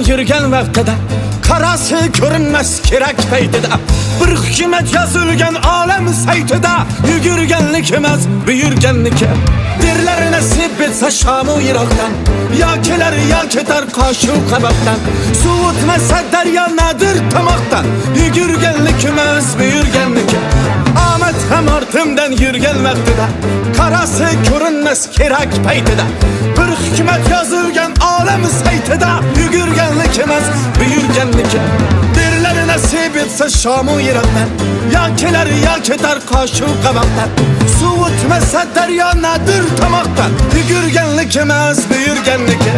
yurgan vaqtida qarasi ko'rinmas kerak paytida bir hikmat yozilgan olam saytida yugurganlik emas buyurganniki derlar nasib etsa shamu yiroqdan yo kelar yo ketar qoshu qaboqdan suv o'tmasa daryo nadir tomoqdan yugurganlik emas buyurganniki omad ham ortimdan yurgan vaqtida qarasi ko'rinmas kerak paytida bir hikmat yozilgan olam saytida yugurganlik emas buyurganniki derlar nasib etsa shamu yiroqdan yo kelar yo ketar qoshu qaboqdan suv o'tmasa daryo nadir tomoqdan yugurganlik emas buyurganniki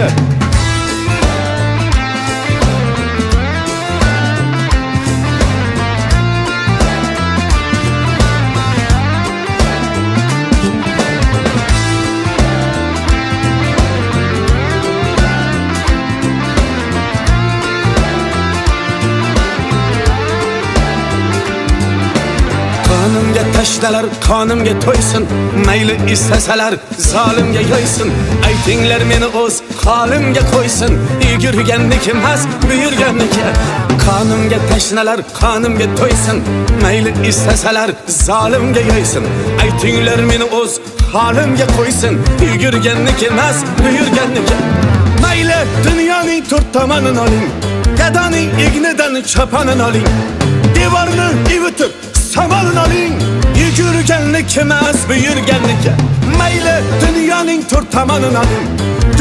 Qonimga tashlalar, qonimga to'ysin, mayli istasalar zolimga yo'ysin. Aytinglar meni o'z holimga qo'ysin, yugurganniki emas buyurganniki. Qonimga tashlalar, qonimga to'ysin, mayli istasalar zolimga yo'ysin. Aytinglar meni o'z holimga qo'ysin, yugurganniki emas buyurganniki. Mayli dunyoning to'rt tomonini oling, gadoning ignidan choponini oling, devorni ivitib samalın oling, yugurganlik emas buyurganniki. Mayli dunyoning to'rt tomonini oling,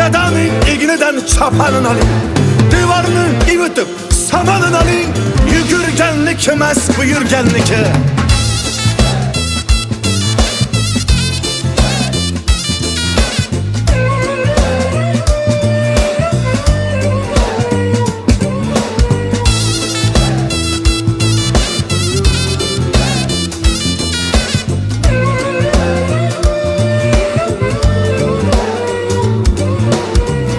gadoning ignidan choponini oling, devorni ivitib samalin oling, yugurganlik emas buyurganniki.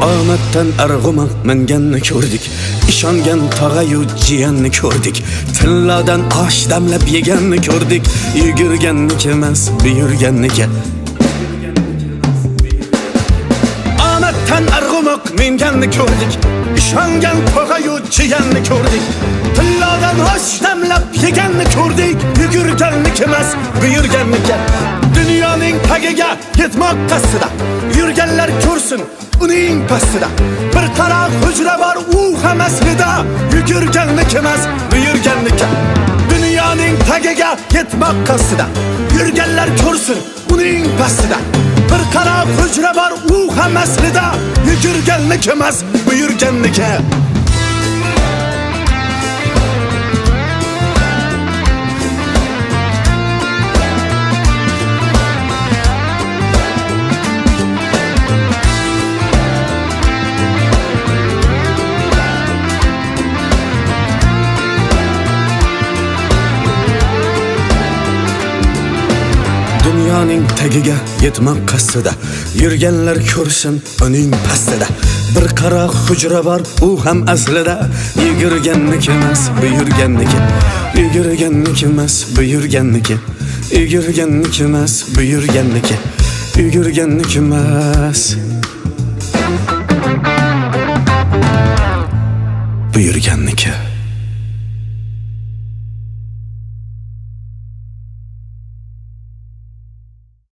Omaddan arg'umoq minganni ko'rdik, ishongan tog'ayu jiyanni ko'rdik, tillodan osh damlab yeganni ko'rdik, yugurganniki emas buyurganniki. Omaddan arg'umoq minganni ko'rdik, ishongan tog'ayu jiyanni ko'rdik, tillodan osh damlab yeganni ko'rdik, yugurganniki emas buyurganniki. Dunyoning tagiga yetmoq qasdida yurganlar ko'rsin uning pastida bir qara hujra bor u ham aslida yugurganlik emas buyurganniki. Dunyoning tagiga yetmoq qasdida yurganlar ko'rsin uning pastida bir qara hujra bor u ham aslida yugurganlik emas buyurganniki. Dunyoning tagiga yetmoq qasdida yurganlar ko'rsin uning pastida bir qara hujra bor u ham aslida yugurganniki emas buyurganniki. Yugurganniki emas buyurganniki. Yugurganniki emas buyurganniki. Yugurganniki emas buyurganniki.